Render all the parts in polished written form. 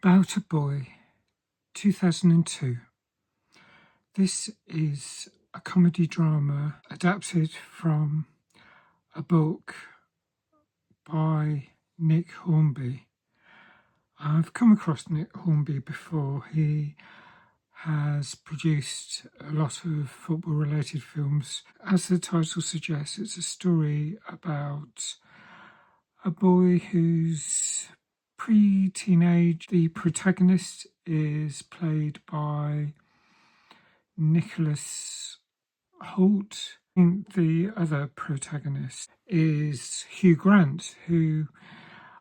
About a Boy, 2002. This is a comedy drama adapted from a book by Nick Hornby. I've come across Nick Hornby before. He has produced a lot of football-related films. As the title suggests, it's a story about a boy who's pre-teenage. The protagonist is played by Nicholas Hoult. The other protagonist is Hugh Grant, who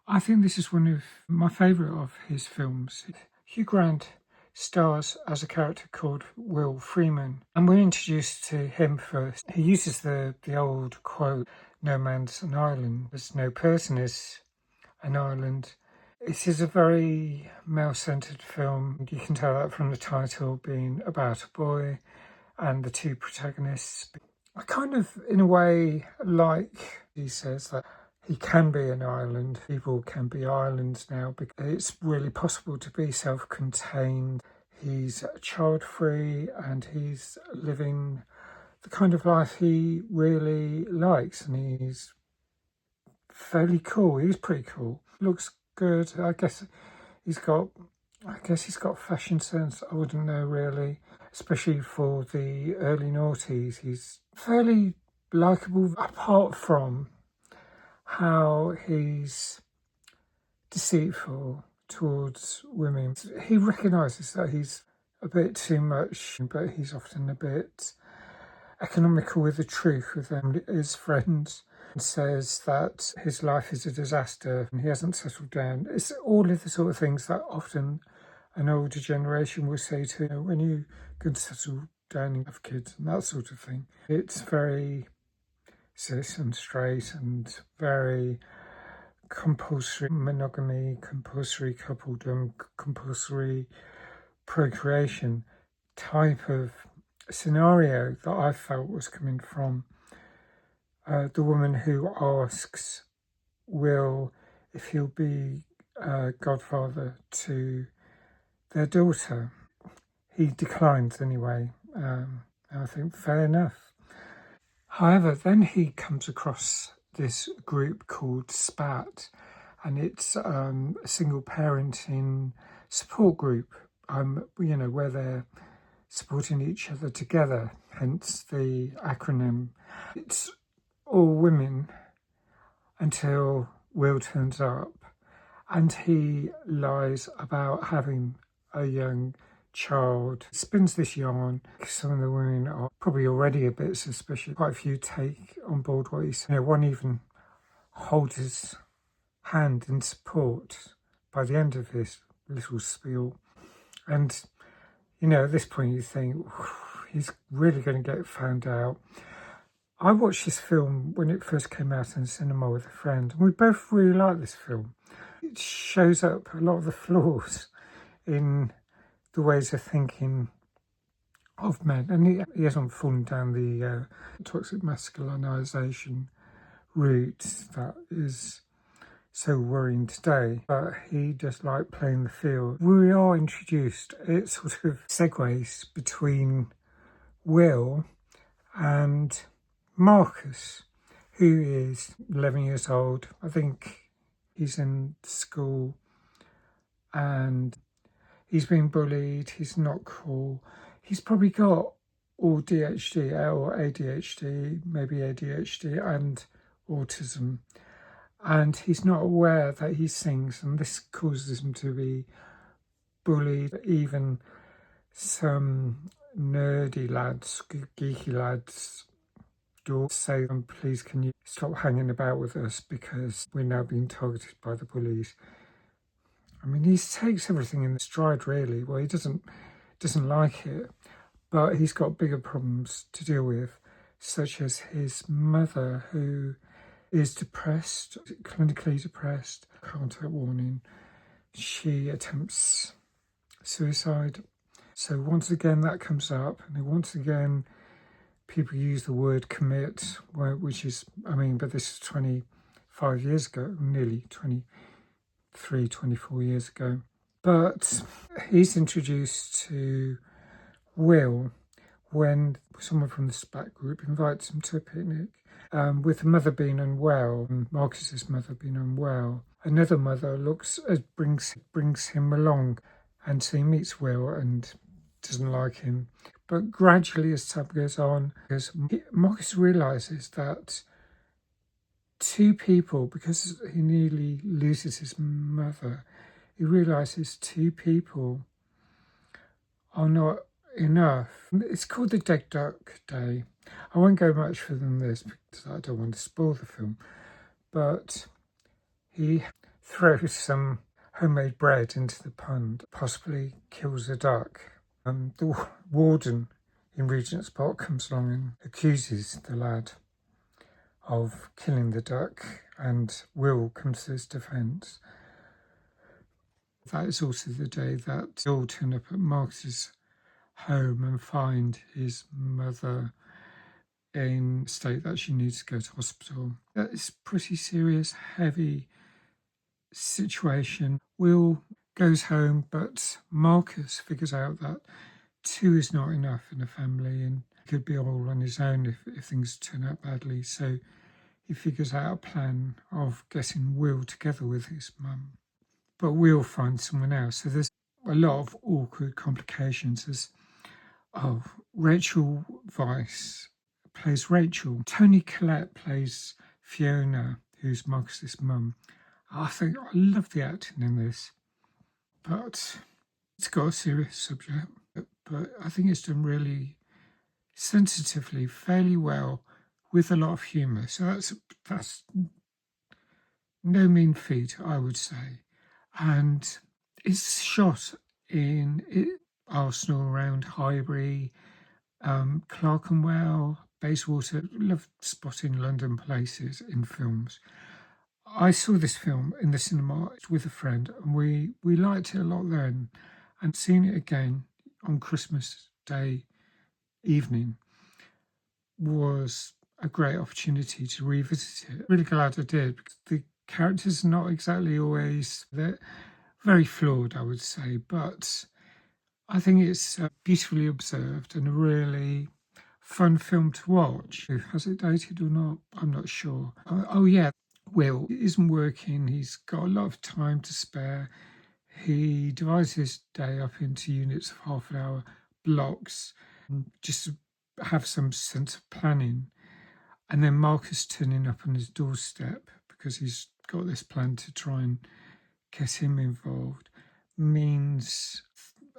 I think this is one of my favourite of his films. Hugh Grant stars as a character called Will Freeman, and we're introduced to him first. He uses the old quote, "No man's an island, as no person is an island." It is a very male-centred film. You can tell that from the title being about a boy and the two protagonists. I kind of, in a way, like he says that he can be an island. People can be islands now because it's really possible to be self-contained. He's child-free and he's living the kind of life he really likes, and he's fairly cool. He's pretty cool. Looks good. I guess he's got fashion sense. I wouldn't know really, especially for the early noughties. He's fairly likeable, apart from how he's deceitful towards women. He recognises that he's a bit too much, but he's often a bit economical with the truth with them. His friends says that his life is a disaster and he hasn't settled down. It's all of the sort of things that often an older generation will say to you, when you can settle down and have kids and that sort of thing. It's very cis and straight and very compulsory monogamy, compulsory coupledom, compulsory procreation type of scenario that I felt was coming from the woman who asks Will if he'll be godfather to their daughter. He declines anyway. I think fair enough. However, then he comes across this group called SPAT, and it's a single parenting support group, where they're supporting each other together, hence the acronym. It's all women until Will turns up and he lies about having a young child. Spins this yarn. Some of the women are probably already a bit suspicious. Quite a few take on board what he's saying. One even holds his hand in support by the end of his little spiel. And, at this point you think, he's really going to get found out. I watched this film when it first came out in the cinema with a friend, and we both really liked this film. It shows up a lot of the flaws in the ways of thinking of men, and he hasn't fallen down the toxic masculinization route that is so worrying today, but he just liked playing the field. We are introduced, it sort of segues between Will and Marcus, who is 11 years old. I think he's in school and he's been bullied. He's not cool. He's probably got all DHD or ADHD, maybe ADHD and autism. And he's not aware that he sings, and this causes him to be bullied. Even some nerdy lads, geeky lads, do say, please can you stop hanging about with us because we're now being targeted by the bullies. I mean, he takes everything in stride really. Well, he doesn't like it, but he's got bigger problems to deal with, such as his mother, who is depressed, clinically depressed, contact warning. She attempts suicide. So once again that comes up, and once again people use the word commit, which is, but this is 25 years ago, nearly 23, 24 years ago. But he's introduced to Will when someone from the SPAC group invites him to a picnic. With the mother being unwell, and Marcus's mother being unwell, another mother brings him along, and so he meets Will and doesn't like him. But gradually, as time goes on, Marcus realizes that two people, because he nearly loses his mother, he realizes two people are not enough. It's called the Dead Duck Day. I won't go much further than this because I don't want to spoil the film, but he throws some homemade bread into the pond, possibly kills a duck. The warden in Regent's Park comes along and accuses the lad of killing the duck, and Will comes to his defence. That is also the day that they all turn up at Marcus's home and find his mother in a state that she needs to go to hospital. It's a pretty serious, heavy situation. Will goes home, but Marcus figures out that two is not enough in a family and could be all on his own if things turn out badly. So he figures out a plan of getting Will together with his mum. But Will finds someone else. So there's a lot of awkward complications. Rachel Weisz plays Rachel. Toni Collette plays Fiona, who's Marcus's mum. I love the acting in this, but it's got a serious subject. But I think it's done really sensitively, fairly well, with a lot of humour. So that's no mean feat, I would say. And it's shot in Arsenal, around Highbury, Clerkenwell, Bayswater. Love spotting London places in films. I saw this film in the cinema with a friend, and we liked it a lot then. And seeing it again on Christmas Day evening was a great opportunity to revisit it. Really glad I did, because the characters are not exactly always, they're very flawed, I would say, but I think it's beautifully observed and a really fun film to watch. Has it dated or not? I'm not sure. Oh yeah, Will isn't working. He's got a lot of time to spare. He divides his day up into units of half-an-hour blocks, just to have some sense of planning. And then Marcus turning up on his doorstep because he's got this plan to try and get him involved means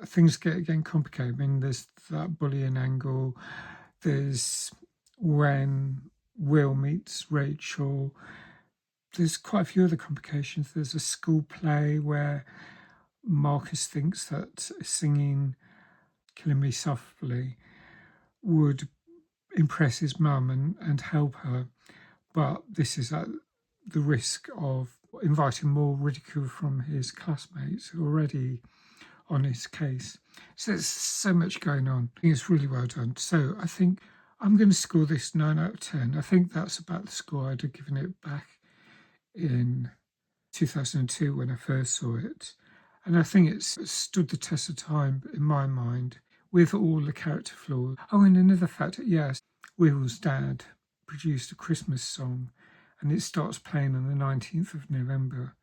things get again complicated. I mean, there's that bullying angle. There's when Will meets Rachel. There's quite a few other complications. There's a school play where Marcus thinks that singing Killing Me Softly would impress his mum and help her, but this is at the risk of inviting more ridicule from his classmates who are already on his case. So there's so much going on. I think it's really well done. So I think I'm going to score this 9 out of 10. I think that's about the score I'd have given it back in 2002 when I first saw it. And I think it's stood the test of time in my mind with all the character flaws. Oh, and another fact, yes, Will's dad produced a Christmas song and it starts playing on the 19th of November,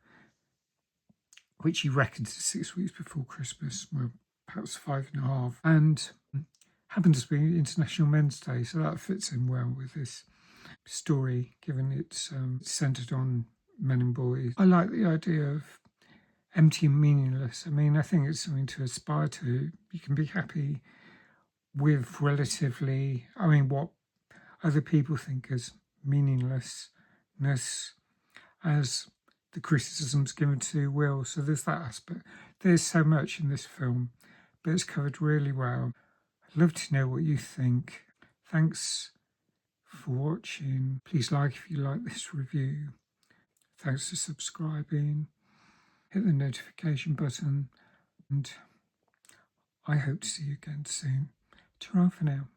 which he reckons is 6 weeks before Christmas, well, perhaps 5.5, and happens to be International Men's Day, so that fits in well with this story, given it's centred on men and boys. I like the idea of empty and meaningless. I mean, I think it's something to aspire to. You can be happy with relatively, what other people think as meaninglessness, as the criticisms given to Will. So there's that aspect. There's so much in this film, but it's covered really well. I'd love to know what you think. Thanks for watching. Please like if you like this review. Thanks for subscribing. Hit the notification button, and I hope to see you again soon. Ta-ra for now.